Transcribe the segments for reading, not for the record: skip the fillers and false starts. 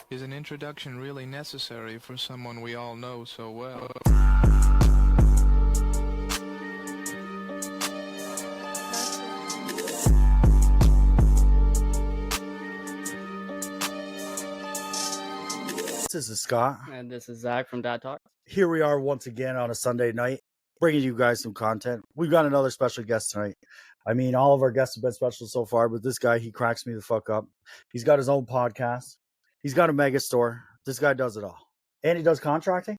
Is an introduction really necessary for someone we all know so well? This is Scott. And this is Zach from Dad Talk. Here we are once again on a Sunday night, bringing you guys some content. We've got another special guest tonight. I mean, all of our guests have been special so far, but this guy, he cracks me the fuck up. He's got his own podcast. He's got a mega store. This guy does it all. And he does contracting?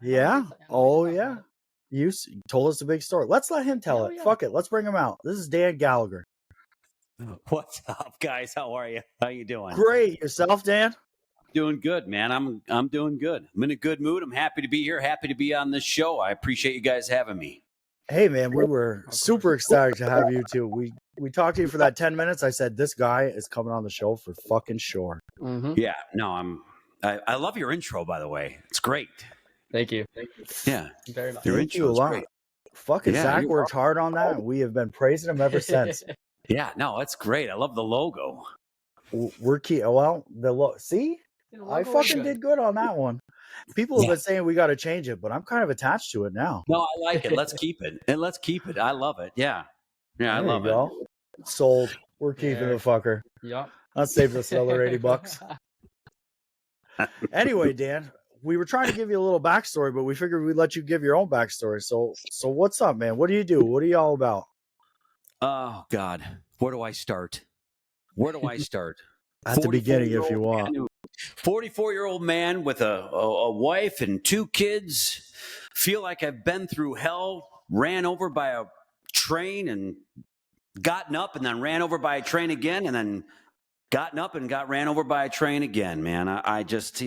Yeah. Oh, yeah. You told us a big story. Let's let him tell it. Yeah. Fuck it. Let's bring him out. This is Dan Gallagher. What's up, guys? How are you? How you doing? Great. Yourself, Dan? Doing good, man. I'm doing good. I'm in a good mood. I'm happy to be here. Happy to be on this show. I appreciate you guys having me. Hey, man, we were super excited to have you too. We talked to you for that 10 minutes. I said, this guy is coming on the show for fucking sure. Mm-hmm. Yeah, no, I love your intro, by the way. It's great. Thank you. Yeah. Very much. Your Thank you a intro is lot. great. Fucking Yeah, Zach you're worked hard on that. And we have been praising him ever since. Yeah, no, that's great. I love the logo. We're key. Well, see, I fucking did good on that one. People have been saying we got to change it, but I'm kind of attached to it now. No, I like it. Let's keep it. And let's keep it. I love it. Yeah. Yeah, I There love you go. Sold. We're keeping the fucker. Yep. That saves us another $80. Anyway, Dan, we were trying to give you a little backstory, but we figured we'd let you give your own backstory. So what's up, man? What do you do? What are you all about? Oh, God. Where do I start? Where do I start? At the beginning, if you want. 44-year-old man with a wife and 2 kids. Feel like I've been through hell, ran over by a train and gotten up and then ran over by a train again and then gotten up and got ran over by a train again, man. I just,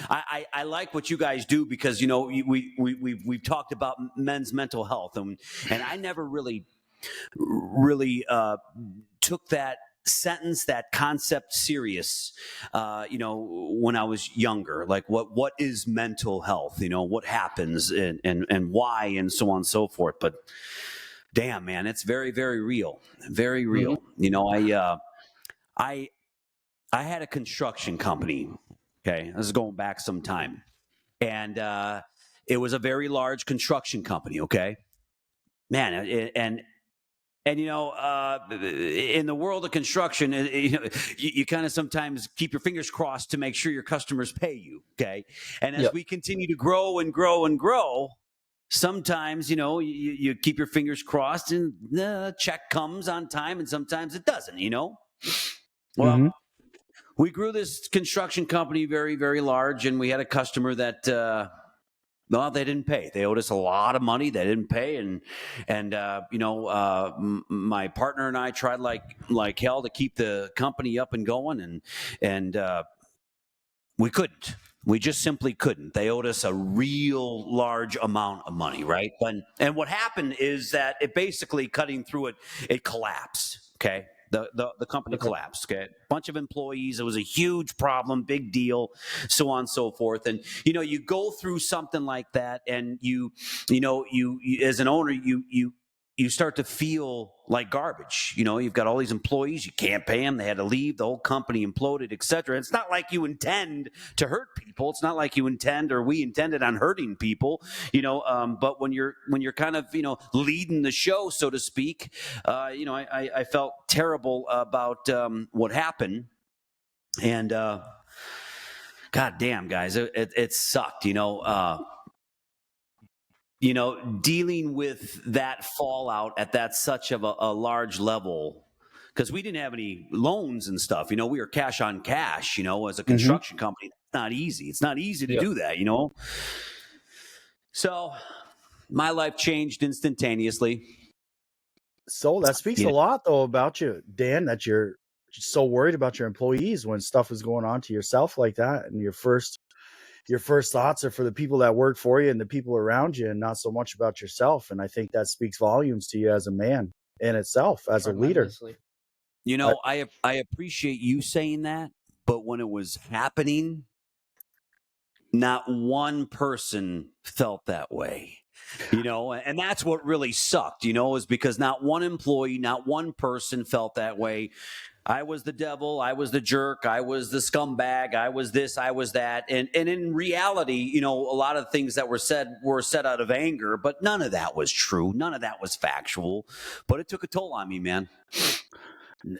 I like what you guys do because, we've talked about men's mental health and I never really took that sentence, that concept serious, when I was younger. Like what is mental health? What happens and why and so on and so forth. But damn, man, it's very, very real. Very real. Mm-hmm. I had a construction company. Okay. This is going back some time. And it was a very large construction company. Okay. Man, and in the world of construction, you kind of sometimes keep your fingers crossed to make sure your customers pay you. Okay. And as we continue to grow and grow and grow, sometimes, you keep your fingers crossed and the check comes on time and sometimes it doesn't, Well, we grew this construction company very, very large and we had a customer that, no, they didn't pay. They owed us a lot of money. They didn't pay, and my partner and I tried like hell to keep the company up and going, and we couldn't. We just simply couldn't. They owed us a real large amount of money, right? And what happened is that it basically cutting through it collapsed. Okay. The company collapsed. Okay, bunch of employees. It was a huge problem, big deal, so on and so forth. And you go through something like that, and you as an owner, you start to feel like garbage. You've got all these employees, you can't pay them. They had to leave. The whole company imploded, etc. It's not like you intend to hurt people. It's not like you intend or we intended on hurting people. But when you're kind of leading the show, so to speak, I felt terrible about what happened, and God damn, guys, it sucked. Dealing with that fallout at that such of a large level, because we didn't have any loans and stuff. We were cash on cash, as a construction company. It's not easy. It's not easy to do that, So my life changed instantaneously. So that speaks a lot, though, about you, Dan, that you're so worried about your employees when stuff is going on to yourself like that. And your first thoughts are for the people that work for you and the people around you and not so much about yourself. And I think that speaks volumes to you as a man in itself, as a leader. I appreciate you saying that, but when it was happening, not one person felt that way. And that's what really sucked, is because not one employee, not one person felt that way. I was the devil, I was the jerk, I was the scumbag, I was this, I was that. And in reality, you know, a lot of things that were said out of anger, but none of that was true. None of that was factual. But it took a toll on me, man.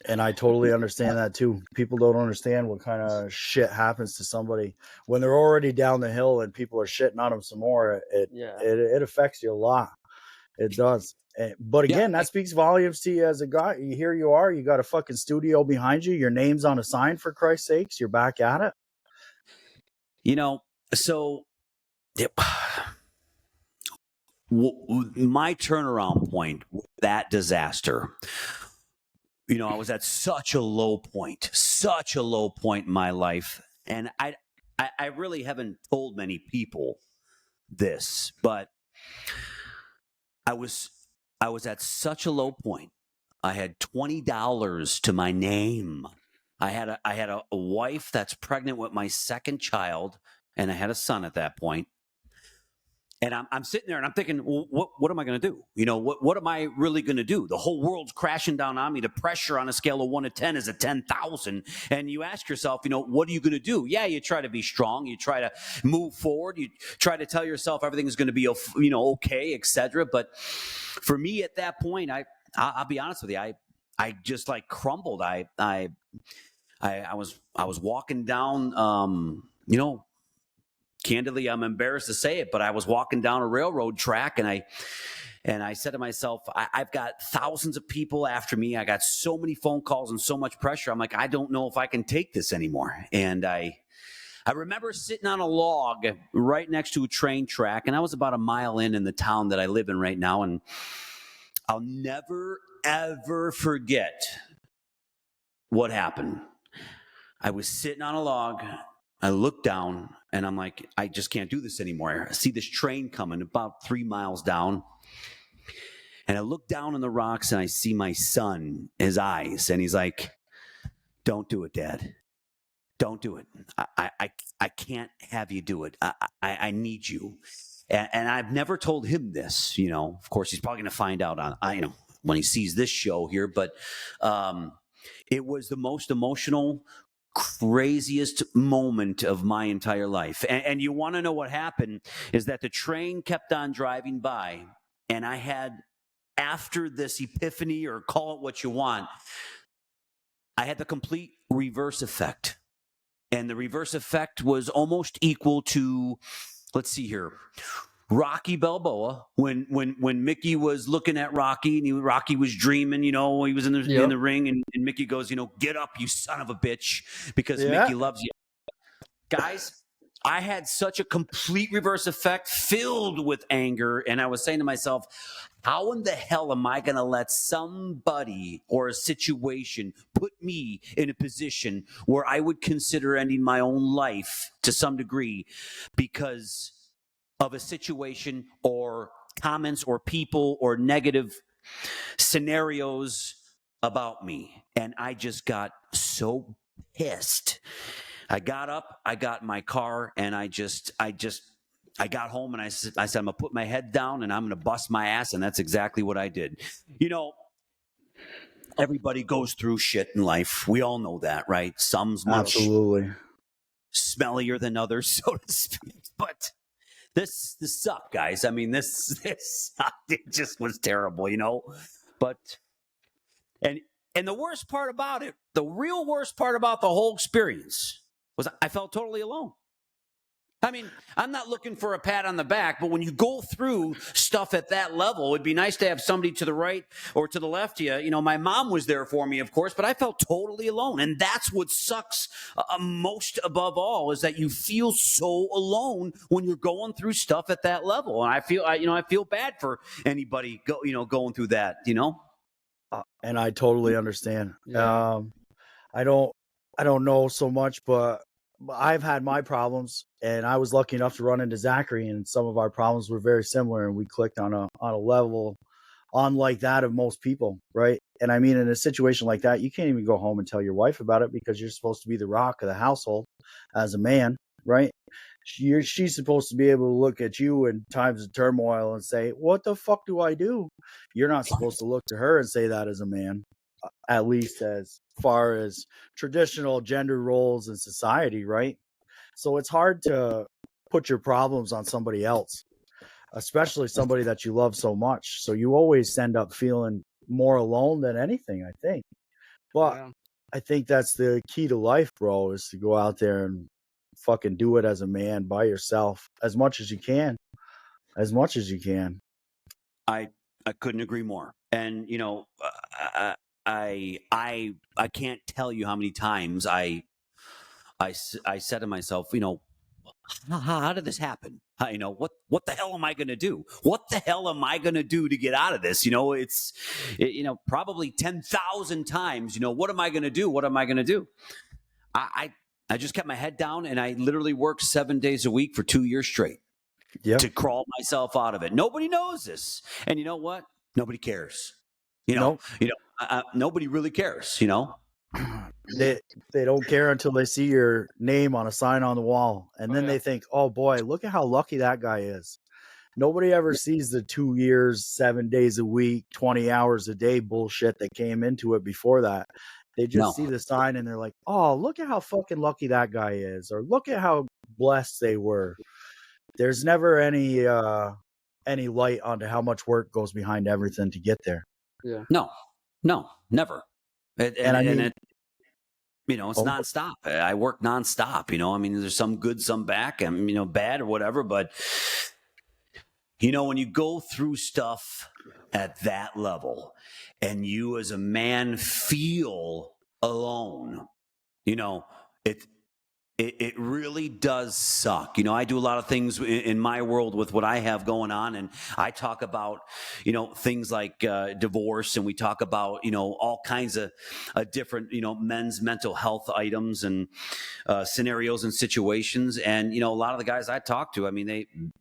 And I totally understand that too. People don't understand what kind of shit happens to somebody when they're already down the hill and people are shitting on them some more. It affects you a lot. It does. But again, that speaks volumes to you as a guy. Here you are. You got a fucking studio behind you. Your name's on a sign, for Christ's sakes. You're back at it. You know, so my turnaround point, that disaster, you know, I was at such a low point in my life. And I really haven't told many people this, but I was at such a low point. I had $20 to my name. I had a wife that's pregnant with my second child, and I had a son at that point. And I'm sitting there and I'm thinking, well, what am I going to do? You know, what am I really going to do? The whole world's crashing down on me. The pressure on a scale of 1 to 10 is a 10,000. And you ask yourself, you know, what are you going to do? Yeah, you try to be strong. You try to move forward. You try to tell yourself everything is going to be, you know, okay, etc. But for me at that point, I'll be honest with you, I just like crumbled. I was walking down, you know, candidly, I'm embarrassed to say it, but I was walking down a railroad track and I said to myself, I've got thousands of people after me. I got so many phone calls and so much pressure. I'm like, I don't know if I can take this anymore. And I remember sitting on a log right next to a train track, and I was about a mile in the town that I live in right now. And I'll never, ever forget what happened. I was sitting on a log. I looked down and I'm like, I just can't do this anymore. I see this train coming about 3 miles down. And I look down on the rocks and I see my son, his eyes, and he's like, don't do it, Dad. Don't do it. I can't have you do it. I need you. And I've never told him this, you know. Of course, he's probably going to find out you know, when he sees this show here. But it was the most emotional, craziest moment of my entire life. And you want to know what happened is that the train kept on driving by, and I had, after this epiphany, or call it what you want, I had the complete reverse effect. And the reverse effect was almost equal to, let's see here, Rocky Balboa, when Mickey was looking at Rocky and Rocky was dreaming, you know, he was in the ring, and Mickey goes, you know, get up, you son of a bitch, because Mickey loves you. Guys, I had such a complete reverse effect filled with anger, and I was saying to myself, how in the hell am I going to let somebody or a situation put me in a position where I would consider ending my own life to some degree because of a situation or comments or people or negative scenarios about me? And I just got so pissed. I got up, I got in my car, and I got home, and I said, I'm going to put my head down and I'm going to bust my ass. And that's exactly what I did. You know, everybody goes through shit in life. We all know that, right? Some's much smellier than others, so to speak. But this sucked, guys. I mean, this sucked. It just was terrible, you know. But and the worst part about it, the real worst part about the whole experience, was I felt totally alone. I mean, I'm not looking for a pat on the back, but when you go through stuff at that level, it'd be nice to have somebody to the right or to the left of you. You know, my mom was there for me, of course, but I felt totally alone. And that's what sucks most above all, is that you feel so alone when you're going through stuff at that level. And I feel bad for anybody going through that, you know? And I totally understand. Yeah. I don't know so much, but I've had my problems, and I was lucky enough to run into Zachary, and some of our problems were very similar, and we clicked on a level unlike that of most people, right? And I mean, in a situation like that, you can't even go home and tell your wife about it because you're supposed to be the rock of the household as a man, right? She's supposed to be able to look at you in times of turmoil and say, what the fuck do I do? You're not supposed to look to her and say that as a man. at least as far as traditional gender roles in society, right? So it's hard to put your problems on somebody else, especially somebody that you love so much. So you always end up feeling more alone than anything, I think. But Yeah. I think that's the key to life, bro, is to go out there and fucking do it as a man by yourself as much as you can. As much as you can. I couldn't agree more. And I can't tell you how many times I said to myself, how did this happen? What the hell am I going to do? What the hell am I going to do to get out of this? Probably 10,000 times. What am I going to do? What am I going to do? I just kept my head down, and I literally worked 7 days a week for 2 years straight. Yep. To crawl myself out of it. Nobody knows this, and you know what? Nobody cares. Nope. Nobody really cares. They don't care until they see your name on a sign on the wall, and then they think, "Oh boy, look at how lucky that guy is." Nobody ever sees the 2 years, 7 days a week, 20 hours a day bullshit that came into it before that. They just see the sign and they're like, "Oh, look at how fucking lucky that guy is," or "Look at how blessed they were." There's never any light onto how much work goes behind everything to get there. Yeah. No, never. It's nonstop. I work nonstop. There's some good, some bad or whatever. But when you go through stuff at that level, and you as a man feel alone, it really does suck. I do a lot of things in my world with what I have going on, and I talk about, things like divorce, and we talk about, all kinds of different, men's mental health items and scenarios and situations. And, a lot of the guys I talk to,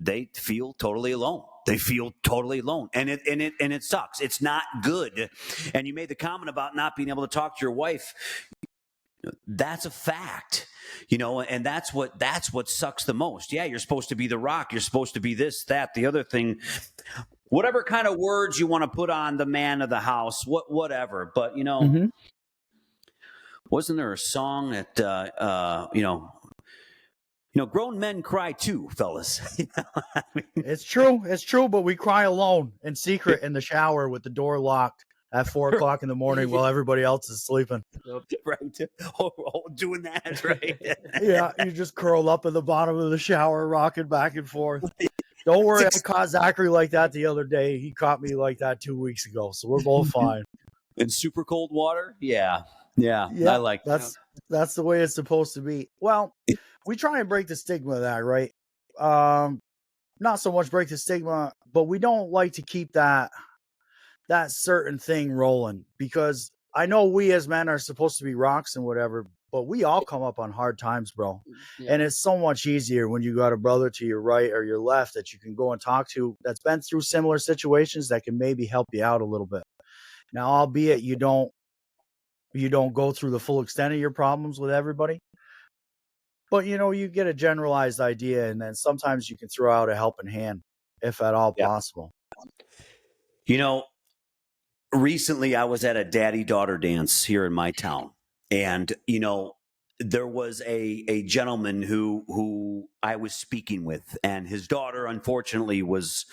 they feel totally alone. They feel totally alone, and it sucks. It's not good. And you made the comment about not being able to talk to your wife. That's a fact, and that's what sucks the most. Yeah, you're supposed to be the rock. You're supposed to be this, that, the other thing, whatever kind of words you want to put on the man of the house, whatever. But wasn't there a song that grown men cry too, fellas? It's true, but we cry alone in secret in the shower with the door locked at 4 o'clock in the morning while everybody else is sleeping. Right. Doing that, right? Yeah, you just curl up in the bottom of the shower, rocking back and forth. Don't worry, I caught Zachary like that the other day. He caught me like that 2 weeks ago, so we're both fine. In super cold water? Yeah. I like that. That's the way it's supposed to be. Well, we try and break the stigma of that, right? Not so much break the stigma, but we don't like to keep that certain thing rolling, because I know we as men are supposed to be rocks and whatever, but we all come up on hard times, bro. Yeah. And it's so much easier when you got a brother to your right or your left that you can go and talk to that's been through similar situations that can maybe help you out a little bit. Now, albeit you don't go through the full extent of your problems with everybody, but you get a generalized idea, and then sometimes you can throw out a helping hand if at all possible. Recently I was at a daddy-daughter dance here in my town, and there was a gentleman who I was speaking with, and his daughter unfortunately was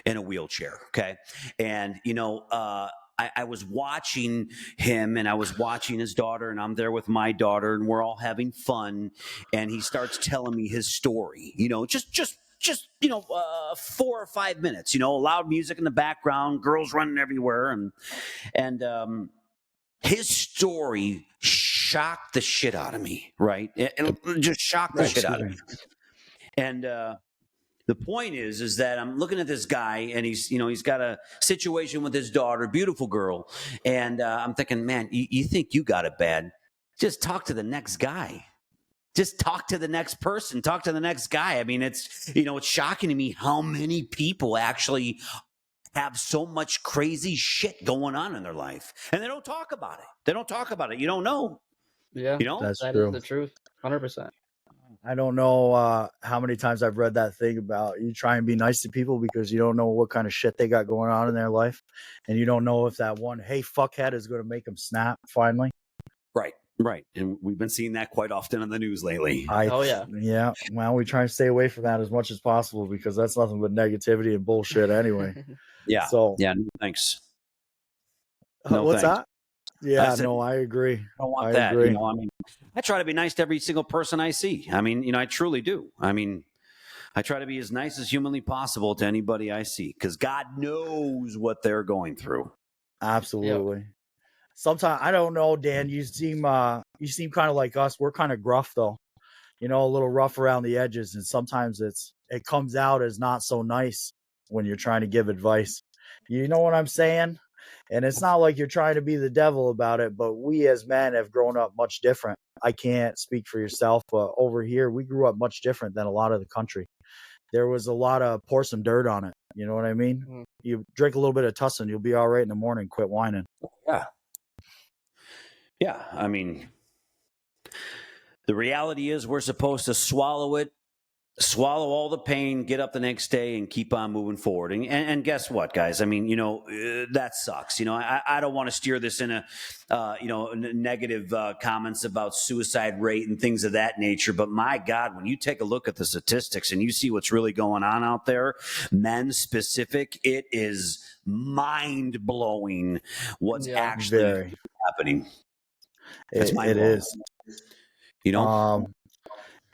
in a wheelchair. Okay. And I was watching him, and I was watching his daughter, and I'm there with my daughter, and we're all having fun, and he starts telling me his story, just 4 or 5 minutes, loud music in the background, girls running everywhere. And his story shocked the shit out of me. Right. It just shocked the shit out of me. And, the point is that I'm looking at this guy, and he's got a situation with his daughter, beautiful girl. And, I'm thinking, man, you think you got it bad? Just talk to the next guy. Just talk to the next person, talk to the next guy. It's shocking to me how many people actually have so much crazy shit going on in their life, and they don't talk about it. You don't know. Yeah, That's that true. is the truth. 100%. I don't know how many times I've read that thing about you try and be nice to people because you don't know what kind of shit they got going on in their life, and you don't know if that one "hey fuckhead" is going to make them snap finally. Right. And we've been seeing that quite often on the news lately. Oh, yeah. Yeah. Well, we try and stay away from that as much as possible because that's nothing but negativity and bullshit anyway. Yeah. So Yeah. No, thanks. No, what's thanks. that? Yeah, I said, no, I agree. I don't want I that. agree. I mean, I try to be nice to every single person I see. I mean, I truly do. I mean, I try to be as nice as humanly possible to anybody I see because God knows what they're going through. Absolutely. Sometimes I don't know, Dan. You seem kind of like us. We're kind of gruff though. A little rough around the edges, and sometimes it comes out as not so nice when you're trying to give advice. You know what I'm saying? And it's not like you're trying to be the devil about it, but we as men have grown up much different. I can't speak for yourself, but over here we grew up much different than a lot of the country. There was a lot of pour some dirt on it. You know what I mean? Mhm. You drink a little bit of Tussin, you'll be all right in the morning. Quit whining. Yeah. Yeah. I mean, the reality is we're supposed to swallow it, swallow all the pain, get up the next day, and keep on moving forward. And guess what, guys? I mean, that sucks. I don't want to steer this in negative comments about suicide rate and things of that nature. But my God, when you take a look at the statistics and you see what's really going on out there, men specific, it is mind blowing what's actually happening. It is.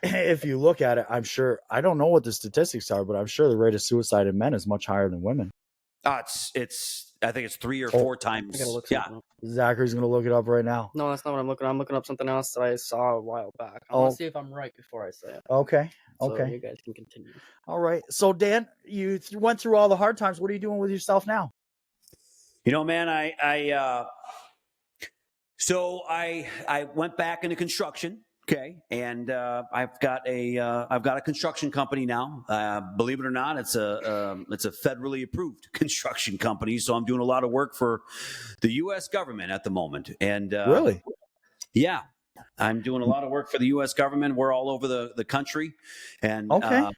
If you look at it, I'm sure, I don't know what the statistics are, but I'm sure the rate of suicide in men is much higher than women. I think it's 3 or 4 times. I gotta look Yeah. something up. Zachary's going to look it up right now. No, that's not what I'm looking at. I'm looking up something else that I saw a while back. I want to see if I'm right before I say it. Okay. So Okay. you guys can continue. All right. So, Dan, you went through all the hard times. What are you doing with yourself now? Man, so I went back into construction. Okay, and I've got a construction company now. Believe it or not, it's a federally approved construction company. So I'm doing a lot of work for the U.S. government at the moment. And Really? Yeah, I'm doing a lot of work for the U.S. government. We're all over the country, and okay.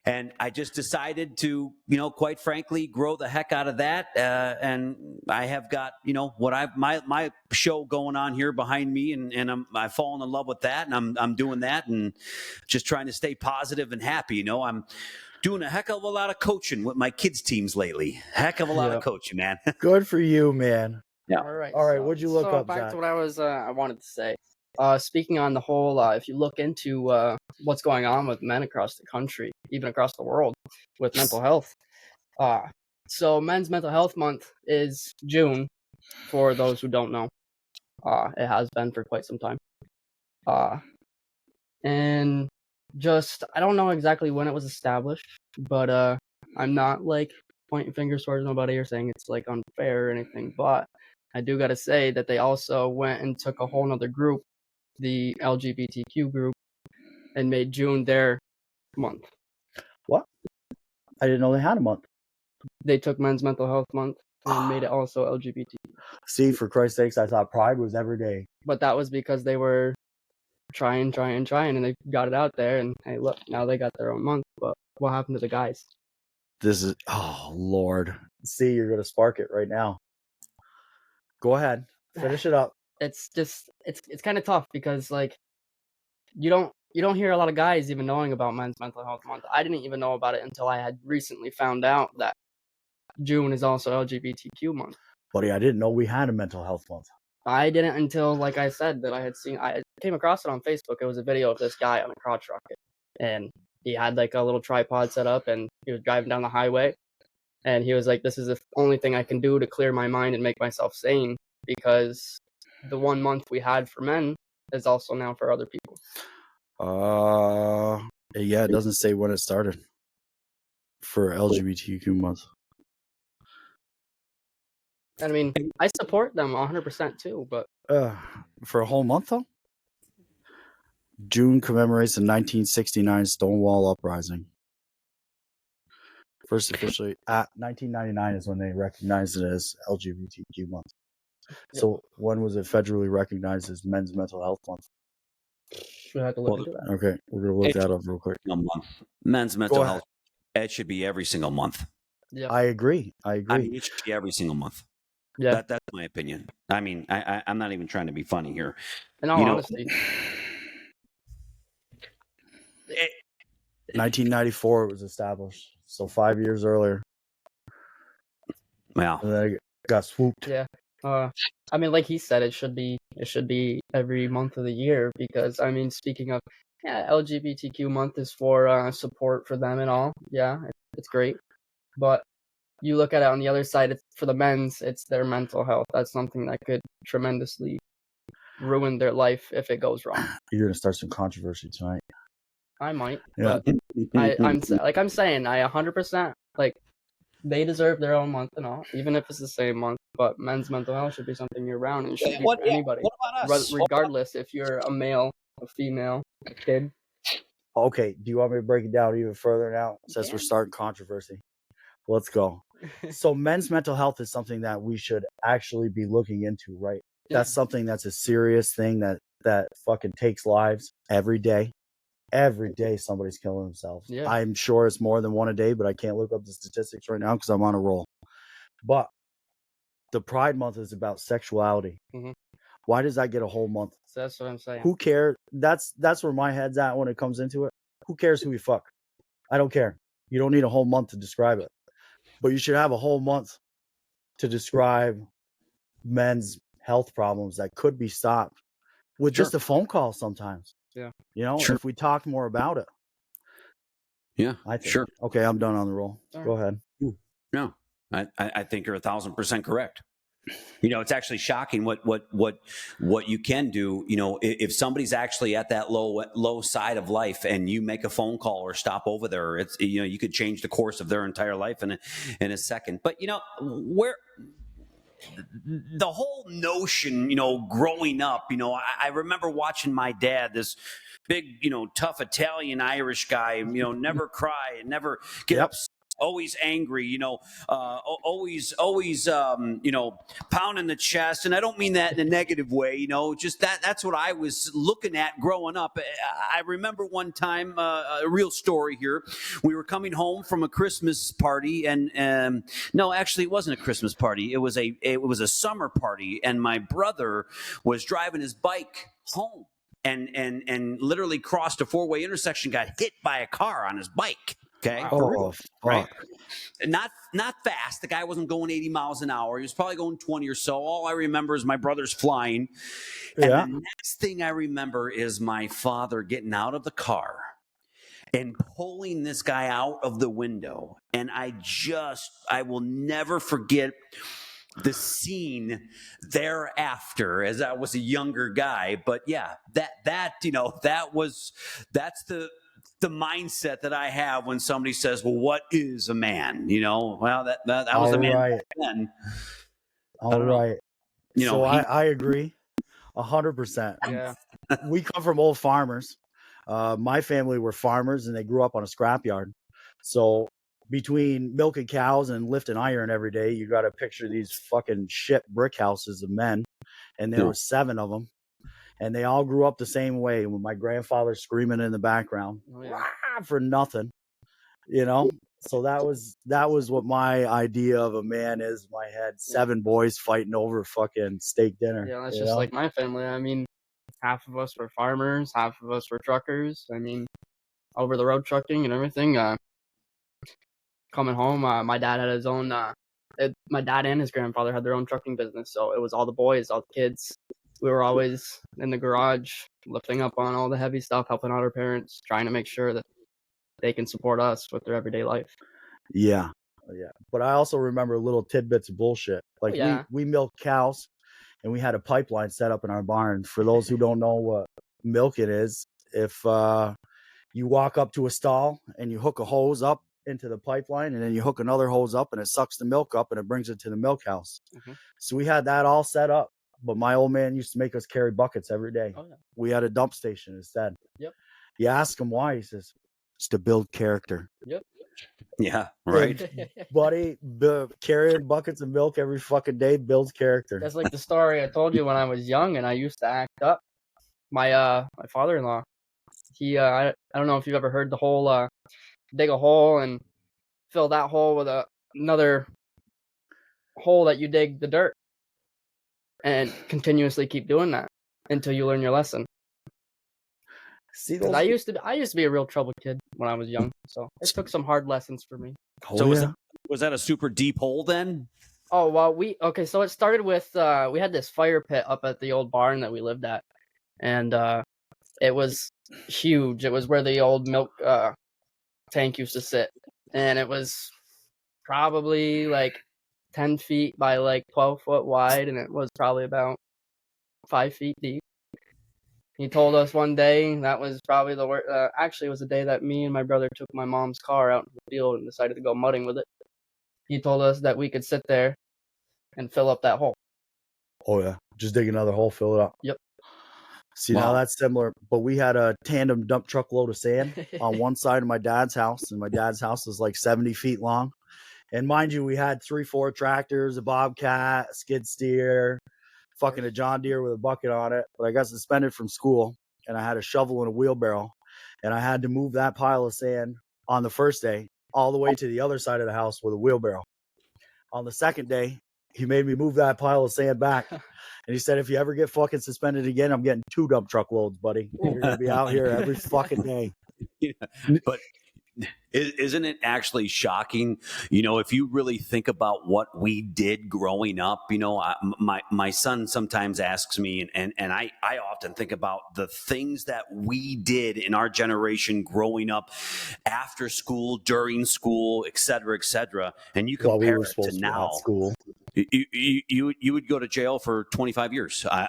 And I just decided to, quite frankly, grow the heck out of that. And I have got, my show going on here behind me, and I've fallen in love with that, and I'm doing that, and just trying to stay positive and happy. I'm doing a heck of a lot of coaching with my kids' teams lately. Heck of a lot of coaching, man. Good for you, man. Yeah. All right. So, what'd you look up, back Zach? to what I wanted to say. Speaking on the whole, if you look into what's going on with men across the country, even across the world, with mental health. So Men's Mental Health Month is June, for those who don't know. It has been for quite some time. And just, I don't know exactly when it was established, but I'm not pointing fingers towards nobody or saying it's unfair or anything, but I do got to say that they also went and took a whole nother group, the LGBTQ group, and made June their month. What? I didn't know they had a month. They took Men's Mental Health Month and made it also LGBT. See, for Christ's sakes, I thought Pride was every day. But that was because they were trying, and they got it out there, and hey, look, now they got their own month. But what happened to the guys? This is, oh, Lord. See, you're going to spark it right now. Go ahead. Finish it up. It's just, it's kind of tough because, you don't hear a lot of guys even knowing about Men's Mental Health Month. I didn't even know about it until I had recently found out that June is also LGBTQ month. Buddy, I didn't know we had a mental health month. I didn't until, like I said, that I came across it on Facebook. It was a video of this guy on a crotch rocket, and he had a little tripod set up, and he was driving down the highway, and he was like, this is the only thing I can do to clear my mind and make myself sane, because the 1 month we had for men is also now for other people. Yeah, it doesn't say when it started for LGBTQ month. I mean, I support them 100% too, but for a whole month though? June commemorates the 1969 Stonewall Uprising. First officially at 1999 is when they recognized it as LGBTQ month. So when was it federally recognized as Men's Mental Health Month? We have to look Well, into that. Okay, we're gonna look It's- that up real quick. a month. Men's mental ahead. health. It should be every single month. Yeah. I agree. I mean, it should be every single month. Yeah. That's my opinion. I mean, I'm not even trying to be funny here. In all you know- honesty. 1994 it was established, so 5 years earlier, Well, and then it got swooped. Yeah. I mean, like he said, it should be every month of the year because I mean, speaking of, yeah, LGBTQ month is for support for them and all. Yeah, it's great, but you look at it on the other side. It's for the men's. It's their mental health. That's something that could tremendously ruin their life if it goes wrong. You're gonna start some controversy tonight. I might, Yeah. but I'm saying, I 100% like they deserve their own month and all, even if it's the same month. But men's mental health should be something year round, and it should be for anybody, What about us? regardless if you're a male, a female, a kid. Okay, do you want me to break it down even further now? Since we're can. starting controversy, let's go. So, men's mental health is something that we should actually be looking into, right? Yeah. That's something that's a serious thing that fucking takes lives every day. Every day, somebody's killing themselves. Yeah. I'm sure it's more than one a day, but I can't look up the statistics right now because I'm on a roll. But the Pride Month is about sexuality. Mhm. Why does that get a whole month? So that's what I'm saying. Who cares? That's where my head's at when it comes into it. Who cares who you fuck? I don't care. You don't need a whole month to describe it. But you should have a whole month to describe men's health problems that could be stopped with just a phone call sometimes. Yeah. You know, Sure. if we talk more about it. Yeah, I think. sure. Okay, I'm done on the roll. All Go right. ahead. No, I think you're 1,000% correct. It's actually shocking what you can do. If somebody's actually at that low side of life, and you make a phone call or stop over there, it's you could change the course of their entire life in a second. But where the whole notion, growing up, I remember watching my dad, this big, tough Italian Irish guy, never cry and never get Yep. upset. Always angry, always, pounding the chest. And I don't mean that in a negative way, just that's what I was looking at growing up. I remember one time, a real story here. We were coming home from a Christmas party, and no, actually it wasn't a Christmas party. It was a summer party. And my brother was driving his bike home and literally crossed a 4-way intersection, got hit by a car on his bike. Okay. Oh, fuck. Right? Not fast. The guy wasn't going 80 miles an hour. He was probably going 20 or so. All I remember is my brother's flying. Yeah. And the next thing I remember is my father getting out of the car and pulling this guy out of the window. And I will never forget the scene thereafter as I was a younger guy. But yeah, that's the mindset that I have when somebody says, well, what is a man? Well, that was a man All right. back then. All right. So he- I agree 100%. Yeah. We come from old farmers. My family were farmers, and they grew up on a scrapyard. So between milking cows and lifting iron every day, you got to picture these fucking shit brick houses of men. And there Yeah. were 7 of them. And they all grew up the same way, with my grandfather screaming in the background. Oh, yeah. "Rah!" for nothing. So that was what my idea of a man is in my head. 7 boys fighting over fucking steak dinner. Yeah, that's just like my family. I mean, half of us were farmers, half of us were truckers. I mean, over the road trucking and everything. Coming home, my dad had his own. My dad and his grandfather had their own trucking business, so it was all the boys, all the kids. We were always in the garage, lifting up on all the heavy stuff, helping out our parents, trying to make sure that they can support us with their everyday life. Yeah. But I also remember little tidbits of bullshit. Like yeah. we milked cows, and we had a pipeline set up in our barn. For those who don't know what milking is, if you walk up to a stall and you hook a hose up into the pipeline, and then you hook another hose up, and it sucks the milk up and it brings it to the milk house. Mhm. So we had that all set up. But my old man used to make us carry buckets every day. Oh, yeah. We had a dump station instead. Yep. You ask him why, he says, it's to build character. Yep. Yeah, right. Buddy, carrying buckets of milk every fucking day builds character. That's like the story I told you when I was young and I used to act up. My father-in-law, I don't know if you've ever heard the whole dig a hole and fill that hole with another hole that you dig the dirt, and continuously keep doing that until you learn your lesson. See Because those? I used to be a real trouble kid when I was young, so it took some hard lessons for me. Oh, So yeah. was that a super deep hole then? Oh well, so it started with we had this fire pit up at the old barn that we lived at, and it was huge. It was where the old milk tank used to sit, and it was probably like 10 feet by like 12 foot wide, and it was probably about 5 feet deep. He told us one day that was probably the worst. Actually, it was the day that me and my brother took my mom's car out in the field and decided to go mudding with it. He told us that we could sit there and fill up that hole. Oh, yeah. Just dig another hole, fill it up. Yep. See, now Wow. that's similar, but we had a tandem dump truck load of sand on one side of my dad's house, and my dad's house is like 70 feet long. And mind you, we had 3-4 tractors, a Bobcat, a skid steer, fucking a John Deere with a bucket on it. But I got suspended from school, and I had a shovel and a wheelbarrow, and I had to move that pile of sand on the first day all the way to the other side of the house with a wheelbarrow. On the second day, he made me move that pile of sand back. And he said, if you ever get fucking suspended again, I'm getting 2 dump truck loads, buddy. You're going to be out here every fucking day. Yeah. But isn't it actually shocking? If you really think about what we did growing up, my son sometimes asks me, and I often think about the things that we did in our generation growing up after school, during school, et cetera, and you While we compare were it to supposed to be now. at school. You would go to jail for 25 years. Yeah.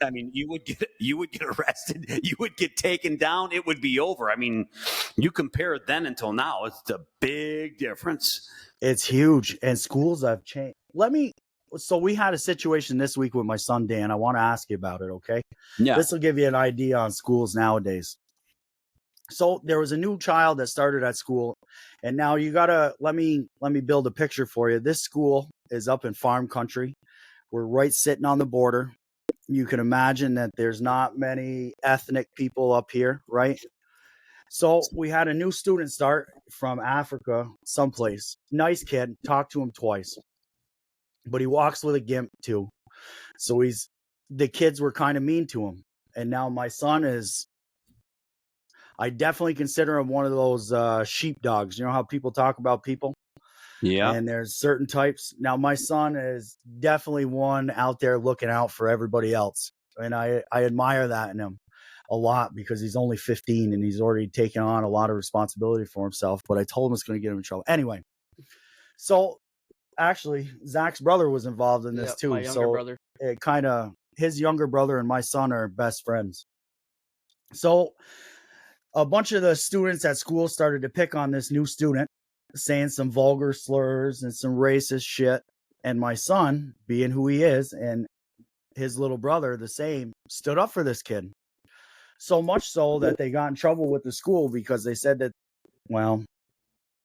I mean, you would get arrested. You would get taken down. It would be over. I mean, you compare then until now, it's a big difference. It's huge. And schools have changed. So we had a situation this week with my son, Dan. I want to ask you about it, okay? Yeah. This will give you an idea on schools nowadays. So there was a new child that started at school, and now you gotta let me build a picture for you. This school is up in farm country. We're right sitting on the border. You can imagine that there's not many ethnic people up here, right? So we had a new student start from Africa, someplace. Nice kid, talked to him twice, but he walks with a gimp too. So the kids were kind of mean to him, and now my son is. I definitely consider him one of those sheepdogs. You know how people talk about people? Yeah. And there's certain types. Now, my son is definitely one out there looking out for everybody else. And I admire that in him a lot because he's only 15 and he's already taken on a lot of responsibility for himself. But I told him it's going to get him in trouble. Anyway, so actually, Zach's brother was involved in this too. My younger brother. It kind of, his younger brother and my son are best friends. So a bunch of the students at school started to pick on this new student, saying some vulgar slurs and some racist shit. And my son, being who he is, and his little brother, the same, stood up for this kid. So much so that they got in trouble with the school because they said that, well,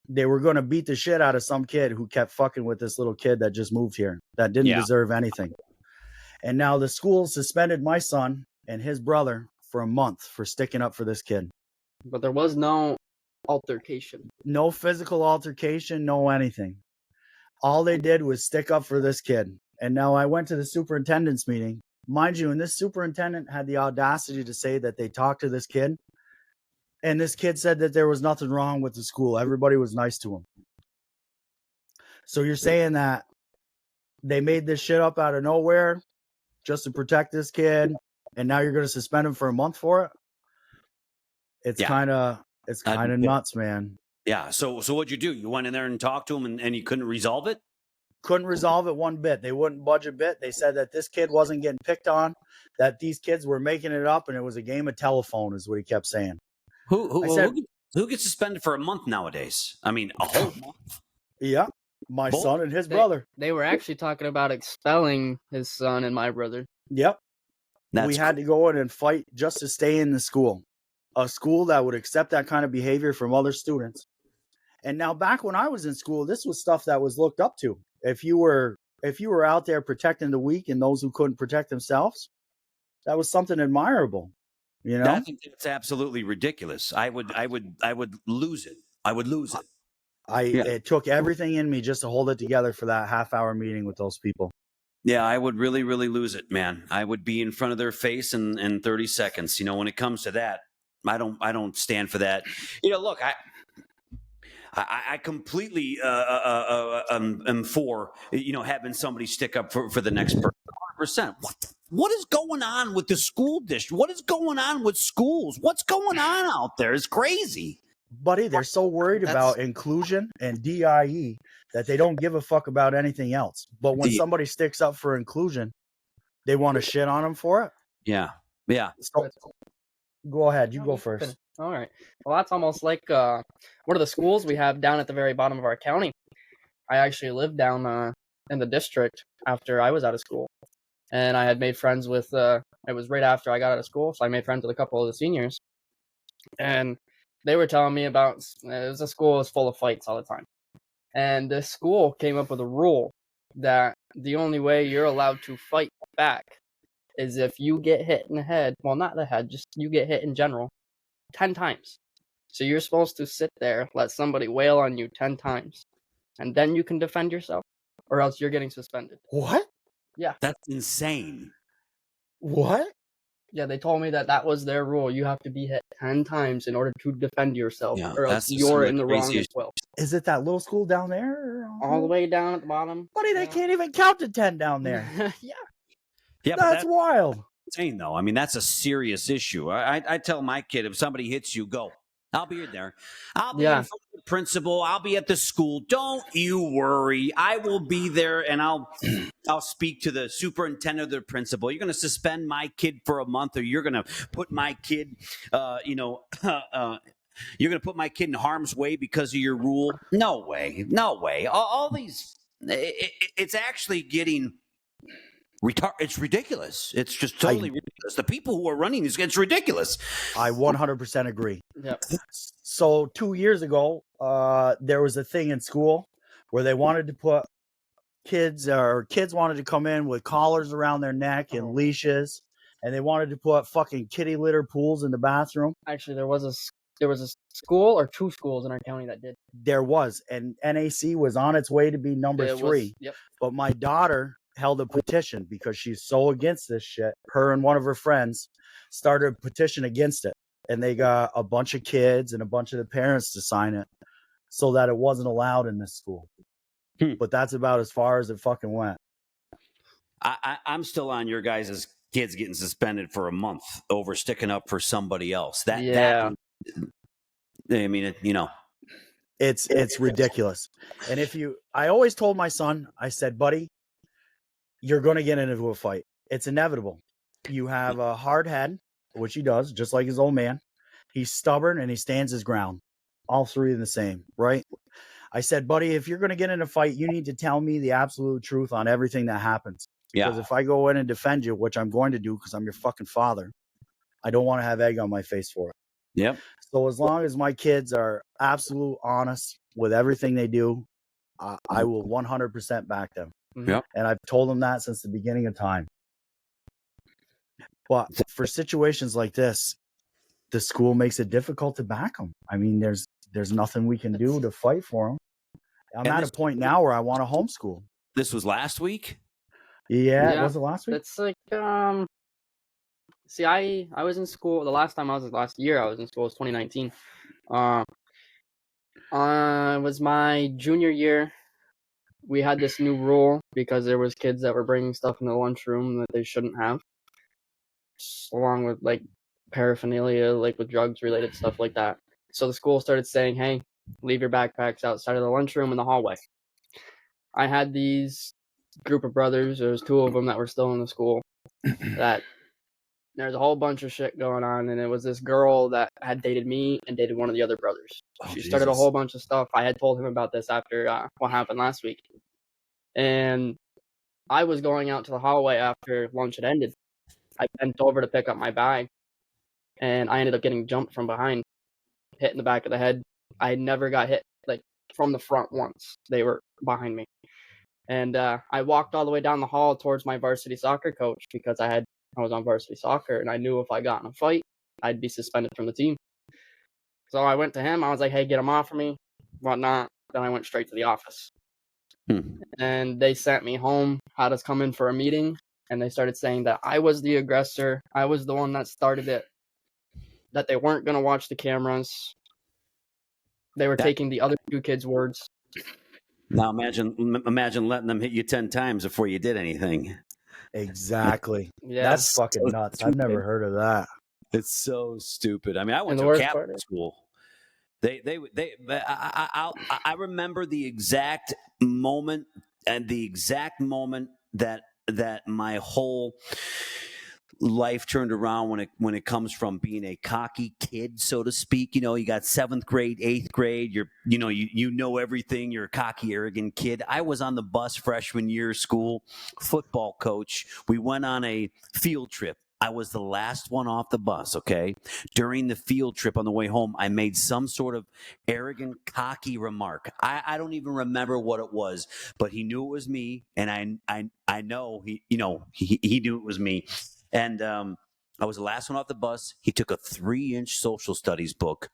they were going to beat the shit out of some kid who kept fucking with this little kid that just moved here, that didn't deserve anything. And now the school suspended my son and his brother for a month for sticking up for this kid. But there was no altercation. No physical altercation, no anything. All they did was stick up for this kid. And now I went to the superintendent's meeting. Mind you, and this superintendent had the audacity to say that they talked to this kid. And this kid said that there was nothing wrong with the school. Everybody was nice to him. So you're saying that they made this shit up out of nowhere just to protect this kid, and now you're going to suspend him for a month for it? It's kind of nuts, man. Yeah. So what'd you do? You went in there and talked to him and you couldn't resolve it? Couldn't resolve it one bit. They wouldn't budge a bit. They said that this kid wasn't getting picked on, that these kids were making it up, and it was a game of telephone is what he kept saying. Who gets suspended for a month nowadays? I mean, a whole month? Yeah. My son and his brother. They were actually talking about expelling his son and my brother. Yep. We had to go in and fight just to stay in the school. A school that would accept that kind of behavior from other students. And now back when I was in school, this was stuff that was looked up to. If you were out there protecting the weak and those who couldn't protect themselves, that was something admirable. You know, I think that's absolutely ridiculous. I would lose it. I would lose it. Yeah. it took everything in me just to hold it together for that half-hour meeting with those people. Yeah, I would really, really lose it, man. I would be in front of their face in 30 seconds. You know, when it comes to that, I don't stand for that. You know, look, I completely am for, you know, having somebody stick up for the next person. 100%. What is going on with the school district? What is going on with schools? What's going on out there? It's crazy. Buddy, they're so worried about inclusion and DIE that they don't give a fuck about anything else. But when somebody sticks up for inclusion, they want to shit on them for it. Yeah. So, go ahead. You go first. All right. Well, that's almost like one of the schools we have down at the very bottom of our county. I actually lived down in the district after I was out of school. And I had made friends with, it was right after I got out of school, so I made friends with a couple of the seniors. And they were telling me about, it was a school that was full of fights all the time. And this school came up with a rule that the only way you're allowed to fight back is if you get hit in the head, well, not the head, just you get hit in general, 10 times. So you're supposed to sit there, let somebody wail on you 10 times, and then you can defend yourself, or else you're getting suspended. What? Yeah. That's insane. What? Yeah, they told me that was their rule. You have to be hit 10 times in order to defend yourself, or else you're in the wrong as well. Is it that little school down there? All the way down at the bottom. Buddy, they can't even count to 10 down there. Yeah, that's wild. Insane, though. I mean, that's a serious issue. I tell my kid, if somebody hits you, go. I'll be in there. I'll be in front of the principal. I'll be at the school. Don't you worry. I will be there, and I'll speak to the superintendent or the principal. You're going to suspend my kid for a month, or you're going to put my kid, you're going to put my kid in harm's way because of your rule. No way. No way. All these, it's actually getting it's ridiculous. It's just totally ridiculous. The people who are running this, it's ridiculous. I 100% agree. Yep. So 2 years ago, there was a thing in school where they wanted to put kids wanted to come in with collars around their neck and leashes, and they wanted to put fucking kitty litter pools in the bathroom. Actually, there was a school or two schools in our county that did. There was, and NAC was on its way to be number 3. Yep. But my daughter held a petition because she's so against this shit. Her and one of her friends started a petition against it, and they got a bunch of kids and a bunch of the parents to sign it so that it wasn't allowed in this school. But that's about as far as it fucking went. I'm still on your guys' kids getting suspended for a month over sticking up for somebody else. I mean, it's ridiculous. And I always told my son, I said, buddy, you're going to get into a fight. It's inevitable. You have a hard head, which he does, just like his old man. He's stubborn and he stands his ground. All three are the same, right? I said, buddy, if you're going to get in a fight, you need to tell me the absolute truth on everything that happens. Yeah. Because if I go in and defend you, which I'm going to do because I'm your fucking father, I don't want to have egg on my face for it. Yep. So as long as my kids are absolute honest with everything they do, I will 100% back them. Yep. And I've told them that since the beginning of time. But for situations like this, the school makes it difficult to back them. I mean, there's nothing we can do to fight for them. I'm at a point now where I want to homeschool. This was last week? Yeah, was it last week? It's like, see, I was in school, the last year I was in school was 2019. It was my junior year. We had this new rule because there was kids that were bringing stuff in the lunchroom that they shouldn't have, along with like paraphernalia, like with drugs related stuff like that. So the school started saying, hey, leave your backpacks outside of the lunchroom in the hallway. I had these group of brothers, there was 2 of them that were still in the school, that there's a whole bunch of shit going on, and it was this girl that had dated me and dated one of the other brothers. She started a whole bunch of stuff. I had told him about this after what happened last week. And I was going out to the hallway after lunch had ended. I bent over to pick up my bag, and I ended up getting jumped from behind, hit in the back of the head. I never got hit like from the front once. They were behind me. And I walked all the way down the hall towards my varsity soccer coach because I was on varsity soccer, and I knew if I got in a fight, I'd be suspended from the team. So I went to him. I was like, hey, get him off of me, whatnot. Then I went straight to the office. And they sent me home, had us come in for a meeting, and they started saying that I was the aggressor. I was the one that started it, that they weren't going to watch the cameras. They were taking the other two kids' words. Now imagine letting them hit you 10 times before you did anything. Exactly. Yeah. That's fucking nuts. I've never heard of that. It's so stupid. I mean, I went And the to a worst Catholic part is- school. I remember the exact moment that my whole life turned around when it comes from being a cocky kid, so to speak. You know, you got 7th grade, 8th grade. You know everything. You're a cocky, arrogant kid. I was on the bus freshman year of school, football coach. We went on a field trip. I was the last one off the bus, okay? During the field trip on the way home, I made some sort of arrogant, cocky remark. I don't even remember what it was, but he knew it was me, and I know he knew it was me. And I was the last one off the bus. He took a 3-inch social studies book,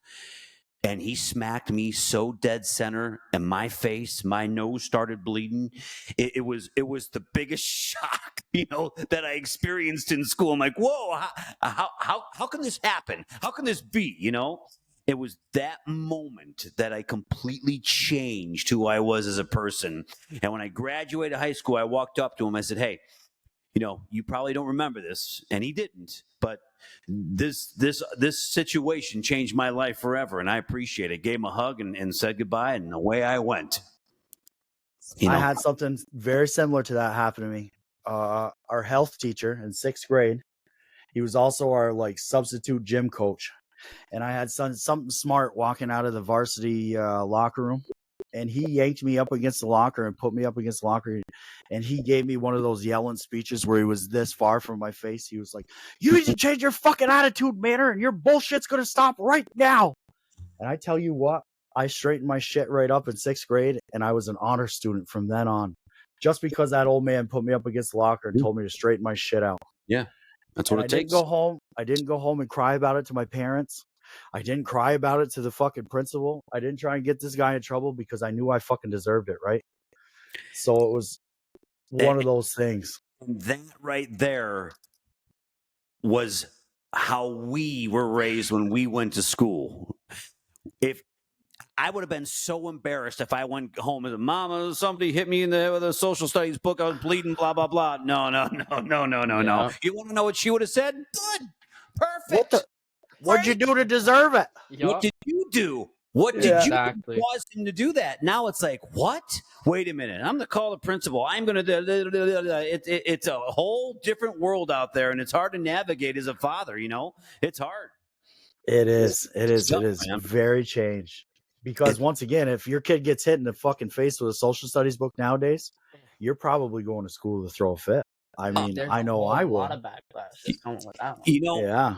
and he smacked me so dead center, and my face, my nose started bleeding. It was the biggest shock, that I experienced in school. I'm like, whoa, how can this happen? How can this be? It was that moment that I completely changed who I was as a person. And when I graduated high school, I walked up to him. I said, hey, you probably don't remember this, and he didn't, but this situation changed my life forever, and I appreciate it. Gave him a hug and said goodbye, and away I went. I had something very similar to that happen to me. Our health teacher in 6th grade, he was also our substitute gym coach, and I had something smart walking out of the varsity locker room. And he yanked me up against the locker and put me up against the locker. And he gave me one of those yelling speeches where he was this far from my face. He was like, you need to change your fucking attitude, manner, and your bullshit's going to stop right now. And I tell you what, I straightened my shit right up in 6th grade, and I was an honor student from then on. Just because that old man put me up against the locker and told me to straighten my shit out. Yeah, that's what it takes. I didn't go home and cry about it to my parents. I didn't cry about it to the fucking principal. I didn't try and get this guy in trouble because I knew I fucking deserved it, right? So it was one of those things. And that right there was how we were raised when we went to school. If I would have been so embarrassed if I went home and Mama, somebody hit me in the head with a social studies book. I was bleeding, blah, blah, blah. No. Yeah. You want to know what she would have said? Good. Perfect. What'd you do to deserve it? What did you do? What did you cause him to do that? Now it's like, what? Wait a minute. I'm going to call the principal. I'm going to. It's a whole different world out there, and it's hard to navigate as a father. It's hard. It is. It is very changed. Because once again, if your kid gets hit in the fucking face with a social studies book nowadays, you're probably going to school to throw a fit. I mean, I know I will. A lot of backlash coming with that one. Yeah.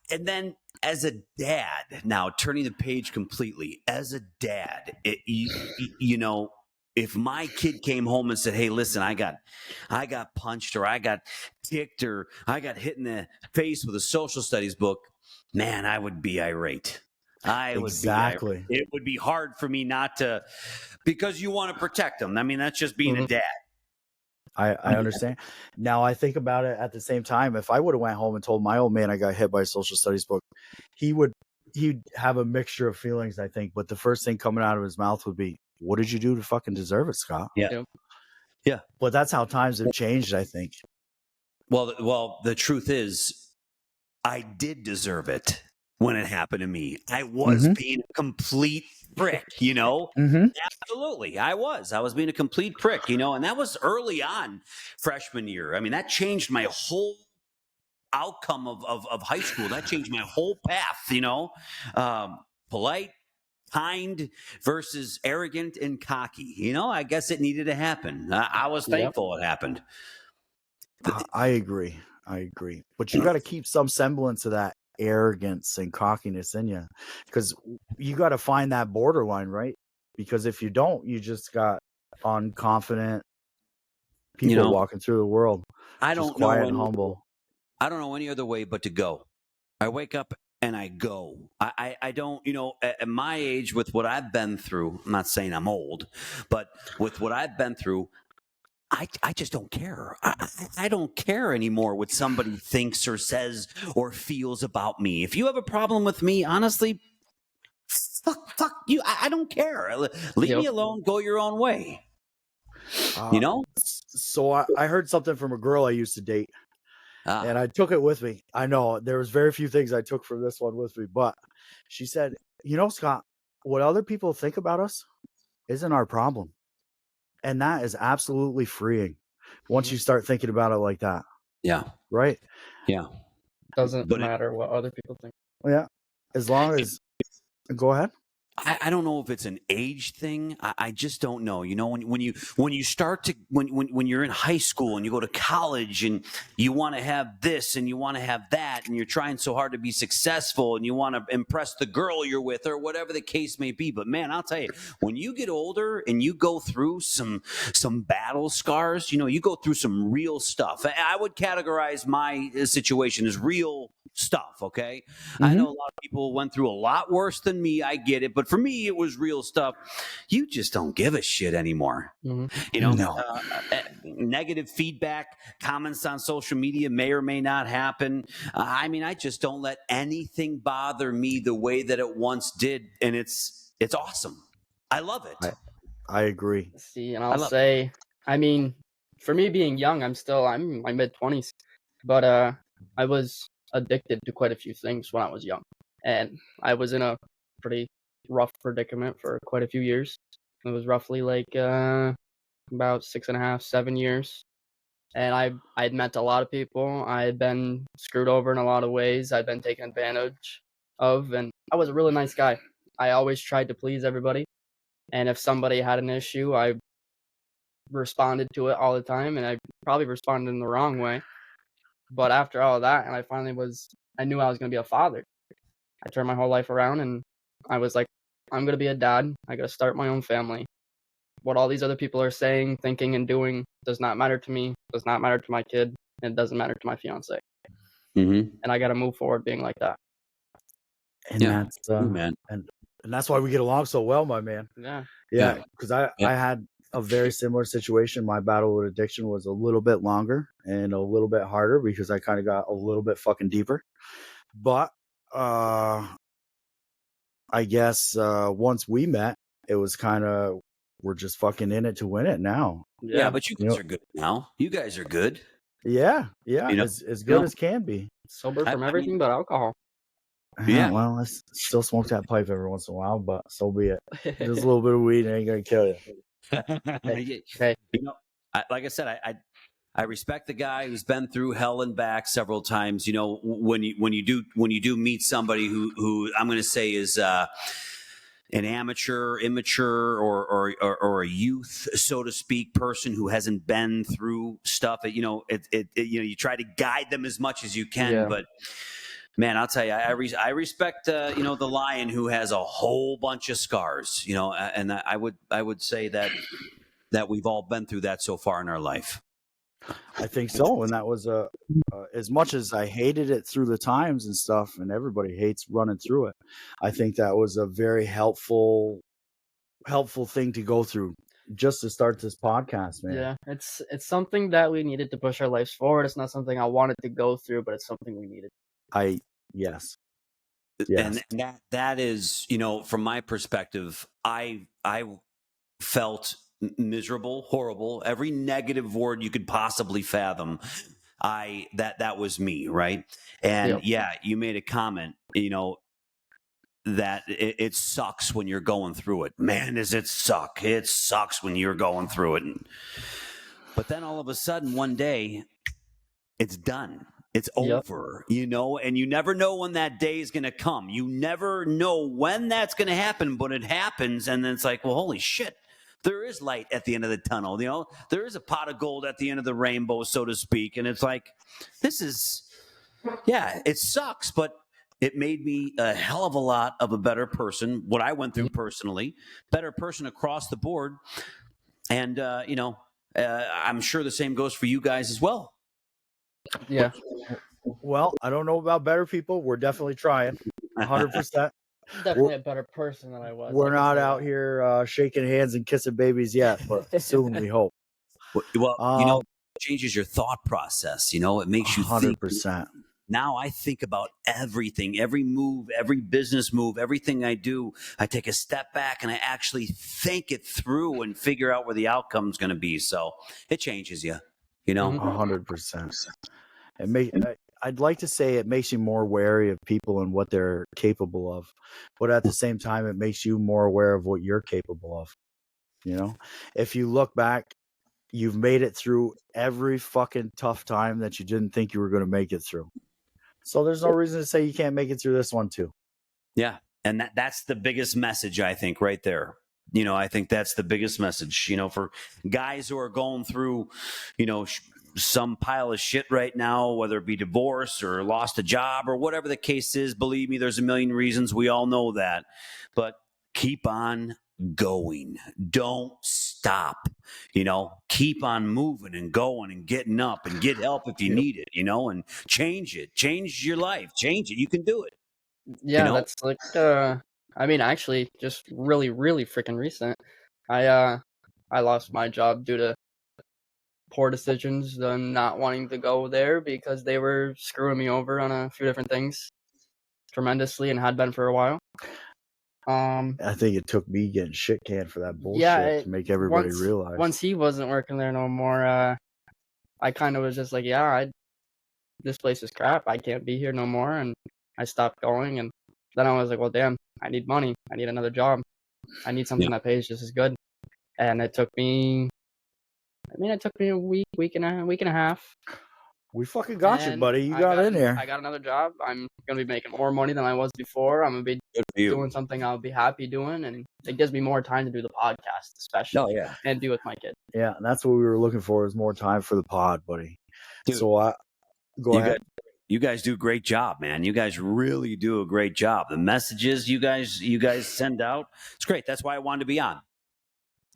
And then as a dad, now turning the page completely, as a dad, if my kid came home and said, hey, listen, I got punched, or I got kicked, or I got hit in the face with a social studies book, man, I would be irate. Exactly. It would be hard for me not to, because you want to protect them. I mean, that's just being a dad. I understand. Now I think about it at the same time. If I would have went home and told my old man I got hit by a social studies book, he'd have a mixture of feelings, I think. But the first thing coming out of his mouth would be, what did you do to fucking deserve it, Scott? Yeah. But that's how times have changed, I think. Well, the truth is, I did deserve it when it happened to me. I was being a complete prick, Absolutely. I was being a complete prick, and that was early on freshman year. I mean, that changed my whole outcome of high school. That changed my whole path, polite, kind versus arrogant and cocky. I guess it needed to happen. I was thankful it happened. I agree. But you got to keep some semblance of that arrogance and cockiness in you, because you got to find that borderline, right? Because if you don't, you just got unconfident people walking through the world. I don't quiet know and humble. I don't know any other way but to go. I wake up and I go. I don't, at my age, with what I've been through, I'm not saying I'm old, but with what I've been through, I just don't care. I don't care anymore what somebody thinks or says or feels about me. If you have a problem with me, honestly, fuck you. I don't care. Leave me Yep. alone. Go your own way. Uh, You know? so I heard something from a girl I used to date, and Ah, I took it with me. I know there was very few things I took from this one with me, but she said, Scott, what other people think about us isn't our problem. And that is absolutely freeing once you start thinking about it like that, yeah, right? yeah. Doesn't But matter what other people think. Yeah. As long as, go ahead. I don't know if it's an age thing. I just don't know. When you start to when you're in high school and you go to college and you want to have this and you want to have that and you're trying so hard to be successful and you want to impress the girl you're with or whatever the case may be. But man, I'll tell you, when you get older and you go through some battle scars, you go through some real stuff. I would categorize my situation as real stuff. Okay. I know a lot of people went through a lot worse than me. I get it. But for me, it was real stuff. You just don't give a shit anymore. No. Negative feedback, comments on social media may or may not happen. I just don't let anything bother me the way that it once did. And it's awesome. I love it. I agree. See, and I'll say, for me being young, I'm in my mid-20s, but I was addicted to quite a few things when I was young, and I was in a pretty rough predicament for quite a few years. It was roughly like about 6.5, 7 years, and I'd met a lot of people. I had been screwed over in a lot of ways. I'd been taken advantage of, and I was a really nice guy. I always tried to please everybody, and if somebody had an issue, I responded to it all the time, and I probably responded in the wrong way. But after all of that, and I knew I was going to be a father. I turned my whole life around, and I was like, I'm going to be a dad. I got to start my own family. What all these other people are saying, thinking, and doing does not matter to me, does not matter to my kid, and it doesn't matter to my fiance. Mm-hmm. And I got to move forward being like that. And Yeah. that's Man. and that's why we get along so well, my man. Yeah. Yeah, because I Yeah. had a very similar situation. My battle with addiction was a little bit longer and a little bit harder because I kind of got a little bit fucking deeper. But I guess once we met, it was kind of we're just fucking in it to win it now. Yeah, but you You guys know- are good now. You guys are good. Yeah, You know, as good know, as can be. Sober I from mean- everything but alcohol. Yeah. Well, I still smoke that pipe every once in a while, but so be it. Just a little bit of weed ain't gonna kill you. Hey. Like I said, I respect the guy who's been through hell and back several times. When you do meet somebody who I'm going to say is an amateur, immature, or a youth, so to speak, person who hasn't been through stuff. You try to guide them as much as you can, Yeah. but. Man, I'll tell you, I respect the lion who has a whole bunch of scars. And I would say that we've all been through that so far in our life. I think so, and that was as much as I hated it through the times and stuff, and everybody hates running through it. I think that was a very helpful thing to go through just to start this podcast, man. Yeah, it's something that we needed to push our lives forward. It's not something I wanted to go through, but it's something we needed. Yes. And that is, from my perspective, I felt miserable, horrible, every negative word you could possibly fathom. That was me, right? And you made a comment, that it sucks when you're going through it. Man, does it suck. It sucks when you're going through it. But then all of a sudden, one day, it's done. It's over, and you never know when that day is going to come. You never know when that's going to happen, but it happens. And then it's like, well, holy shit, there is light at the end of the tunnel. There is a pot of gold at the end of the rainbow, so to speak. And it's like, it sucks, but it made me a hell of a lot of a better person. What I went through personally, better person across the board. And, I'm sure the same goes for you guys as well. Yeah. Well, I don't know about better people. We're definitely trying. 100%. Definitely a better person than I was. We're I can not say out that. here shaking hands and kissing babies yet, but soon we hope. Well, it changes your thought process. It makes you think. 100%. Now I think about everything, every move, every business move, everything I do. I take a step back and I actually think it through and figure out where the outcome's going to be. So it changes you. 100%. I'd like to say it makes you more wary of people and what they're capable of, but at the same time, it makes you more aware of what you're capable of. If you look back, you've made it through every fucking tough time that you didn't think you were going to make it through. So there's no reason to say you can't make it through this one too. Yeah. And that's the biggest message, I think, right there. I think that's the biggest message, for guys who are going through, some pile of shit right now, whether it be divorce or lost a job or whatever the case is. Believe me, there's a million reasons. We all know that. But keep on going. Don't stop. Keep on moving and going and getting up and get help if you need it, and change it. Change your life. Change it. You can do it. Yeah, that's like I mean, actually just really, really freaking recent. I lost my job due to poor decisions and not wanting to go there because they were screwing me over on a few different things tremendously and had been for a while. I think it took me getting shit canned for that bullshit to make everybody realize. Once he wasn't working there no more, I kind of was just like, this place is crap. I can't be here no more, and I stopped going. And then I was like, well, damn, I need money. I need another job. I need something that pays just as good. And it took me. It took me a week and a half. We fucking got you, buddy. You got in there. I got another job. I'm gonna be making more money than I was before. I'm gonna be doing something I'll be happy doing, and it gives me more time to do the podcast, especially. And be with my kid. Yeah, and that's what we were looking for, is more time for the pod, buddy. Dude, so go ahead. You guys do a great job, man. You guys really do a great job. The messages you guys send out, it's great. That's why I wanted to be on.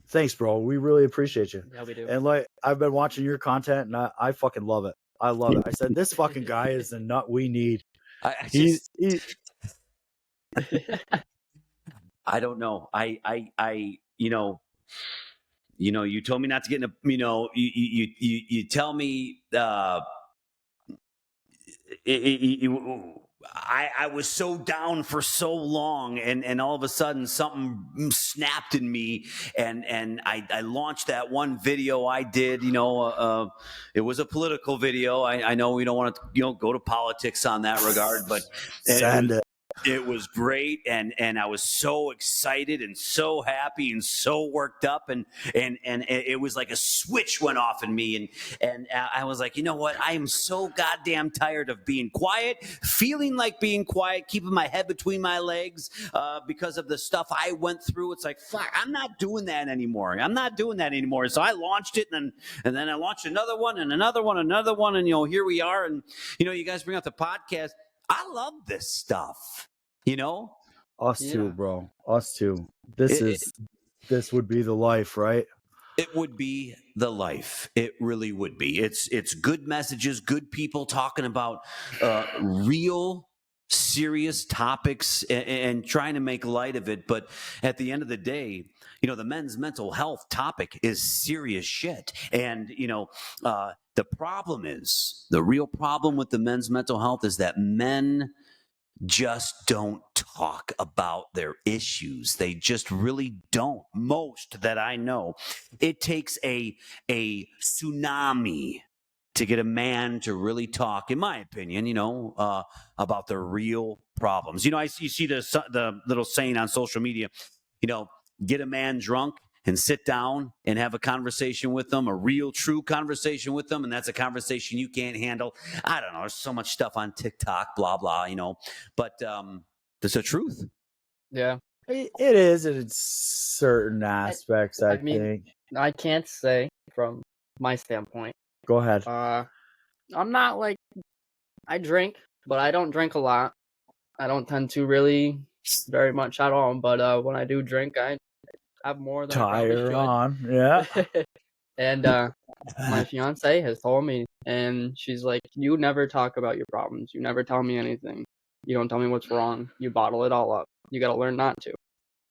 Thanks, bro. We really appreciate you. Yeah, we do. And I've been watching your content, and I fucking love it. I love it. I said, this fucking guy is the nut we need. I don't know. You told me not to get in a, you tell me, I was so down for so long, and all of a sudden something snapped in me, and I launched that one video I did. It was a political video. I know we don't want to go to politics on that regard, but it was great, and I was so excited and so happy and so worked up, and it was like a switch went off in me, and I was like, you know what? I am so goddamn tired of being quiet, feeling like being quiet, keeping my head between my legs because of the stuff I went through. It's like, fuck, I'm not doing that anymore. So I launched it, and then I launched another one, and another one, and here we are, and you guys bring up the podcast. I love this stuff. Us too, bro. Us too. This would be the life, right? It would be the life. It really would be. It's good messages, good people talking about real serious topics and trying to make light of it. But at the end of the day, the men's mental health topic is serious shit. And, the real problem with the men's mental health is that men just don't talk about their issues. They just really don't. Most that I know. It takes a tsunami to get a man to really talk, in my opinion, about the real problems. You see the little saying on social media, get a man drunk and sit down and have a conversation with them, a real, true conversation with them. And that's a conversation you can't handle. I don't know. There's so much stuff on TikTok, blah, blah, but that's the truth. Yeah. It is in certain aspects, I think. I can't say from my standpoint. Go ahead. I'm not I drink, but I don't drink a lot. I don't tend to really very much at all. But when I do drink, I have more than I probably should. Yeah. And my fiance has told me, and she's like, "You never talk about your problems. You never tell me anything. You don't tell me what's wrong. You bottle it all up. You got to learn not to."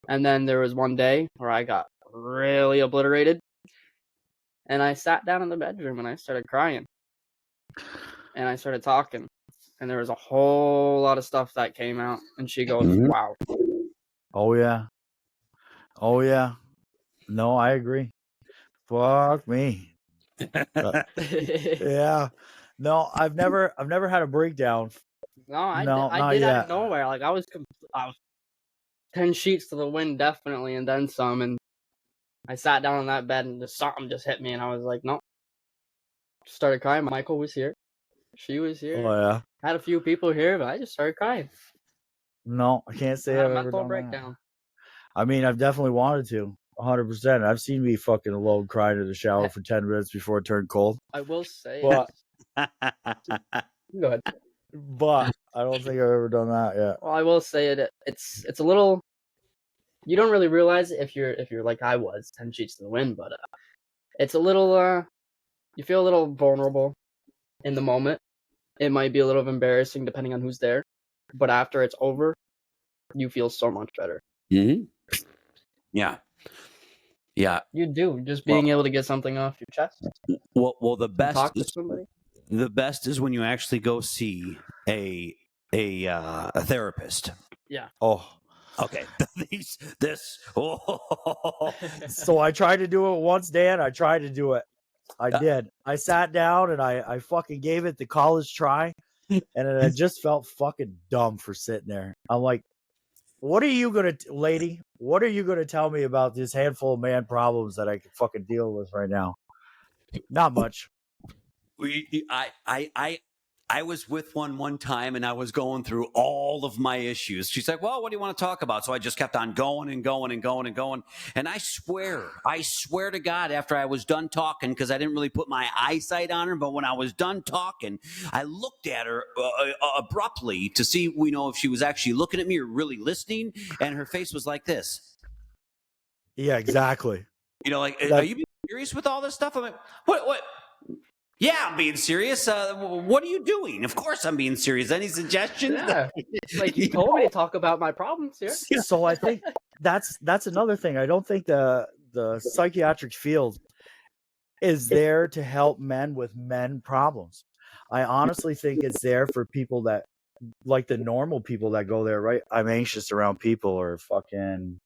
And then there was one day where I got really obliterated, and I sat down in the bedroom and I started crying, and I started talking, and there was a whole lot of stuff that came out, and she goes, Mhm. "Wow." Oh yeah. Oh yeah. No, I agree. Fuck me. Yeah. No, I've never had a breakdown. No, No, I not did out of yet. nowhere. Like I was 10 sheets to the wind, definitely, and then some. And I sat down on that bed, and just something just hit me, and I was like, "Nope." Started crying. Michael was here. She was Oh here. yeah. Had a few people here, but I just started crying. No, I can't I say had a I've ever mental done that. breakdown. I mean, I've definitely wanted to. 100%. I've seen me fucking alone crying in the shower for 10 minutes before it turned cold. I will say, But go ahead. but I don't think I've ever done that yet. Well, I will say it's a little. You don't really realize it if you're like I was, 10 sheets to the wind, but it's a little. You feel a little vulnerable in the moment. It might be a little embarrassing depending on who's there, but after it's over, you feel so much better. Mhm. Yeah. Yeah. You do, just being able to get something off your chest Well, the and best talk to is somebody. when you actually go see a therapist. Yeah. Oh. Okay. So I tried to do it once, Dan. I tried to do it. I did. I sat down and I fucking gave it the college try. And I just felt fucking dumb for sitting there. I'm like, what are you going to, lady? What are you going to tell me about this handful of man problems that I can fucking deal with right now? Not much. I was with one time and I was going through all of my issues. She's like, "Well, what do you want to talk about?" So I just kept on going and going and going and going. And I swear to God, after I was done talking, because I didn't really put my eyesight on her, but when I was done talking, I looked at her abruptly to see, if she was actually looking at me or really listening. And her face was like this. Yeah, exactly. Like, are you being serious with all this stuff? I'm like, what? Yeah, I'm being serious. What are you doing? Of course I'm being serious. Any suggestions? Yeah. Like you told me to talk about my problems here. So I think that's another thing. I don't think the psychiatric field is there to help men with men problems. I honestly think it's there for people that, like the normal people that go there, right? I'm anxious around people, or fucking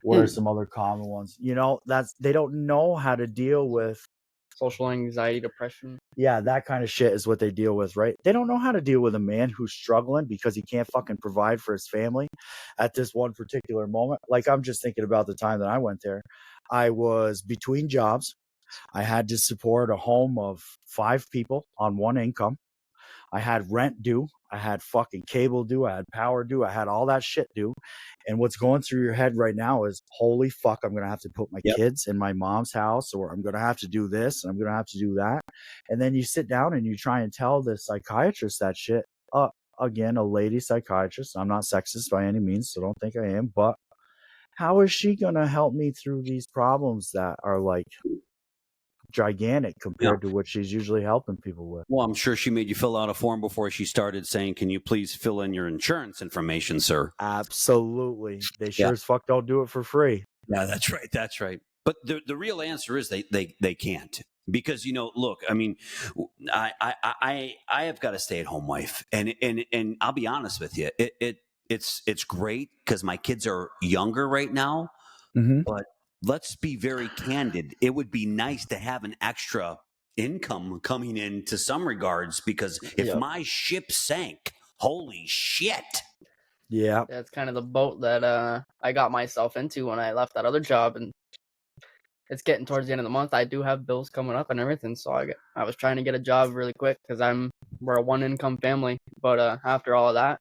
what are some other common ones? That's, they don't know how to deal with Social anxiety, depression. Yeah, that kind of shit is what they deal with, right? They don't know how to deal with a man who's struggling because he can't fucking provide for his family at this one particular moment. Like, I'm just thinking about the time that I went there. I was between jobs. I had to support a home of 5 people on one income. I had rent due. I had fucking cable due. I had power due. I had all that shit due. And what's going through your head right now is, holy fuck, I'm going to have to put my kids in my mom's house, or I'm going to have to do this, and I'm going to have to do that. And then you sit down and you try and tell the psychiatrist that shit. Again, a lady psychiatrist. I'm not sexist by any means, so don't think I am. But how is she going to help me through these problems that are like gigantic compared to what she's usually helping people with? Well, I'm sure she made you fill out a form before she started saying, "Can you please fill in your insurance information, sir?" Absolutely. They sure as fuck don't do it for free. Yeah, that's right. That's right. But the real answer is they can't, because look, I mean, I have got a stay-at-home wife, and I'll be honest with you, it's great because my kids are younger right now, but let's be very candid. It would be nice to have an extra income coming in to some regards, because if my ship sank, holy shit. Yeah. That's kind of the boat that I got myself into when I left that other job, and it's getting towards the end of the month. I do have bills coming up and everything, so I was trying to get a job really quick because we're a one income family. But after all of that,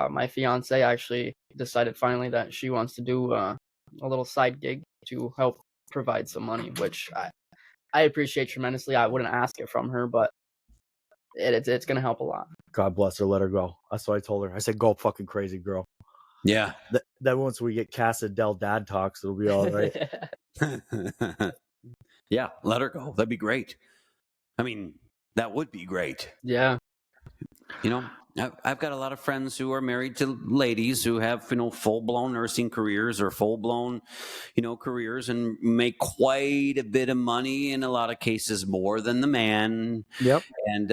my fiance actually decided finally that she wants to do a little side gig to help provide some money, which I appreciate tremendously. I wouldn't ask it from her, but it's gonna help a lot. God bless her. Let her go. That's what I told her. I said, go fucking crazy, girl. Yeah. Then once we get Casa Del Dad Talks, it'll be all right. Yeah, let her go. That'd be great. I mean, that would be great. Yeah. You know, I've got a lot of friends who are married to ladies who have, full-blown nursing careers or full-blown, careers and make quite a bit of money, in a lot of cases more than the man. Yep. And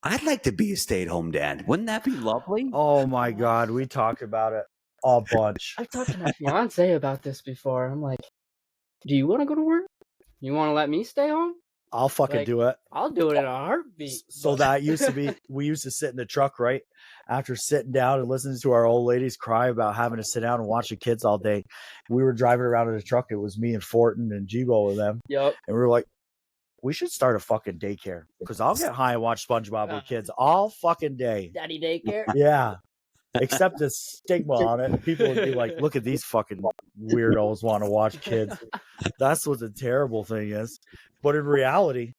I'd like to be a stay-at-home dad. Wouldn't that be lovely? Oh my God, we talked about it a bunch. I've talked to my fiance about this before. I'm like, do you want to go to work? You want to let me stay home? I'll fucking Like, do it. I'll do it in a heartbeat. So that used to be, we used to sit in the truck, right? After sitting down and listening to our old ladies cry about having to sit down and watch the kids all day. We were driving around in the truck. It was me and Fortin and Jibo with them. Yep. And we were like, we should start a fucking daycare because I'll get high and watch SpongeBob with kids all fucking day. Daddy daycare. Yeah. Except the stigma on it. People would be like, look at these fucking weirdos want to watch kids. That's what the terrible thing is. But in reality,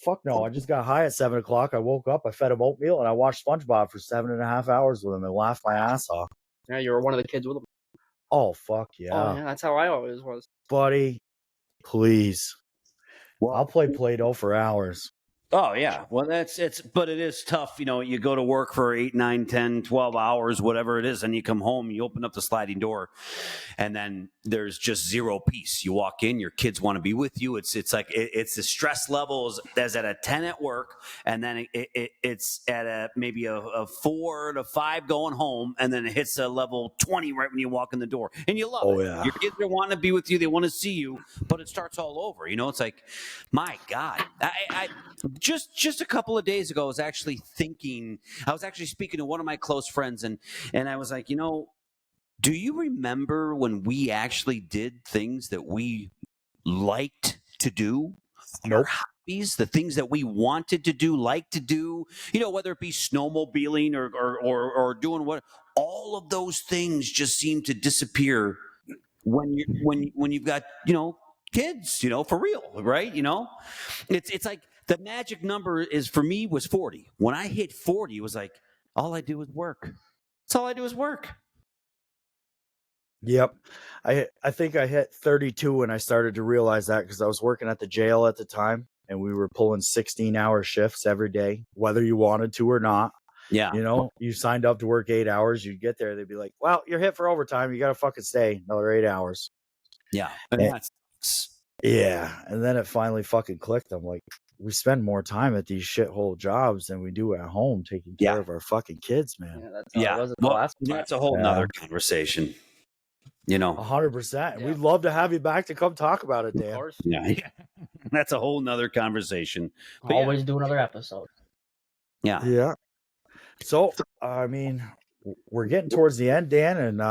fuck no. I just got high at 7 o'clock. I woke up, I fed him oatmeal, and I watched SpongeBob for 7.5 hours with him and laughed my ass off. Yeah, you were one of the kids with them. Oh, fuck yeah. Oh, yeah, that's how I always was. Buddy, please. Well, I'll play Play-Doh for hours. Oh, yeah. Well, but it is tough. You go to work for 8, 9, 10, 12 hours, whatever it is, and you come home, you open up the sliding door, and then there's just zero peace. You walk in, your kids want to be with you. It's like, it's the stress levels that's at a 10 at work, and then it's at maybe a 4 to 5 going home, and then it hits a level 20 right when you walk in the door. And you love it. Yeah. Your kids are wanting to be with you. They want to see you, but it starts all over. It's like, my God. Just a couple of days ago, I was actually speaking to one of my close friends, and I was like, do you remember when we actually did things that we liked to do? Our hobbies, the things that we wanted to do, like to do, whether it be snowmobiling or doing what, all of those things just seem to disappear when you've got, kids, for real, right? It's like the magic number for me was 40. When I hit 40, it was like, all I do is work. That's all I do is work. Yep. I think I hit 32 when I started to realize that because I was working at the jail at the time and we were pulling 16-hour shifts every day, whether you wanted to or not. Yeah. You signed up to work 8 hours, you'd get there, they'd be like, well, you're hit for overtime. You got to fucking stay another 8 hours. Yeah. Yeah. And then it finally fucking clicked. I'm like, we spend more time at these shithole jobs than we do at home taking care of our fucking kids, man. Yeah, that's how it was at the last one. That's a whole nother conversation. 100%. We'd love to have you back to come talk about it, Dan. Of course. Yeah. That's a whole nother conversation. But Always do another episode. Yeah. Yeah. So, I mean, we're getting towards the end, Dan, and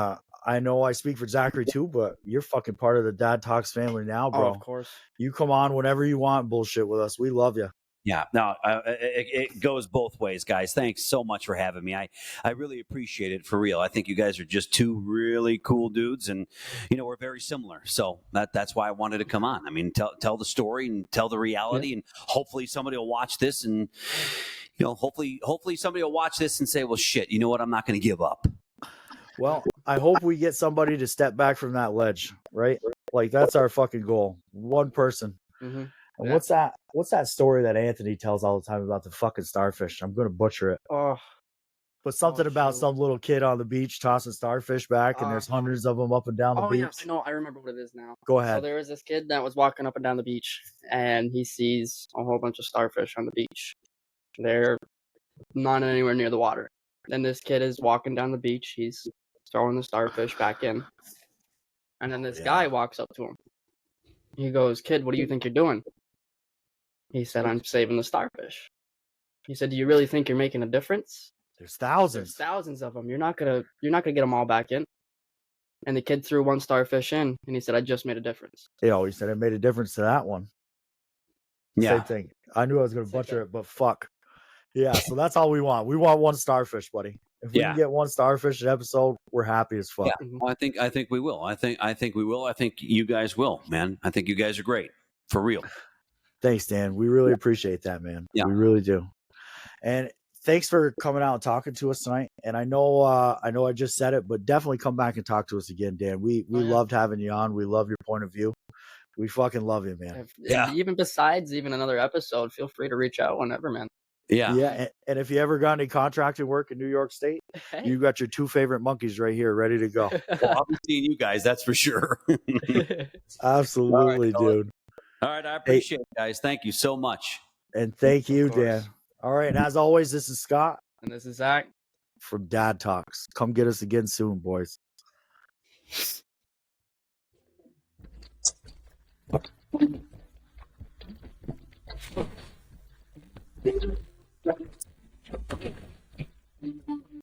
I know I speak for Zachary too, but you're fucking part of the Dad Talks family now, bro. Oh, of course. You come on whenever you want, bullshit with us. We love you. Yeah, no, it goes both ways, guys. Thanks so much for having me. I really appreciate it, for real. I think you guys are just two really cool dudes, and we're very similar. So that's why I wanted to come on. I mean, tell the story and tell the reality, and hopefully somebody will watch this, and hopefully somebody will watch this and say, well, shit, you know what? I'm not going to give up. Well, I hope we get somebody to step back from that ledge, right? Like that's our fucking goal. One person. Mm-hmm. And what's that story that Anthony tells all the time about the fucking starfish? I'm going to butcher it. Oh, but something about some little kid on the beach tossing starfish back, and there's hundreds of them up and down the beach. Yeah, I know. I remember what it is now. Go ahead. So there was this kid that was walking up and down the beach, and he sees a whole bunch of starfish on the beach. They're not anywhere near the water. Then this kid is walking down the beach. He's throwing the starfish back in. And then this guy walks up to him. He goes, "Kid, what do you think you're doing?" He said, "I'm saving the starfish." He said, "Do you really think you're making a difference? There's thousands. There's thousands of them. You're not gonna get them all back in." And the kid threw one starfish in, and he said, "I just made a difference." He said, "I made a difference to that one." Yeah. Same thing. I knew I was going to butcher it, but fuck. Yeah, so that's all we want. We want one starfish, buddy. If we can get one starfish an episode, we're happy as fuck. Yeah, well, I think we will. I think we will. I think you guys will, man. I think you guys are great. For real. Thanks, Dan. We really appreciate that, man. Yeah. We really do. And thanks for coming out and talking to us tonight. And I know I just said it, but definitely come back and talk to us again, Dan. We loved having you on. We love your point of view. We fucking love you, man. Yeah. Even besides even another episode, feel free to reach out whenever, man. Yeah. Yeah, and if you ever got any contracting work in New York State, Hey. you got your 2 favorite monkeys right here, ready to go. Well, I'll be seeing you guys, that's for sure. Absolutely, fellas. dude. All right, I appreciate it, guys. Thank you so much. And thank you, course. Dan. All right, and as always, this is Scott And this is Zach. from Dad Talks. Come get us again soon, boys. Thank you.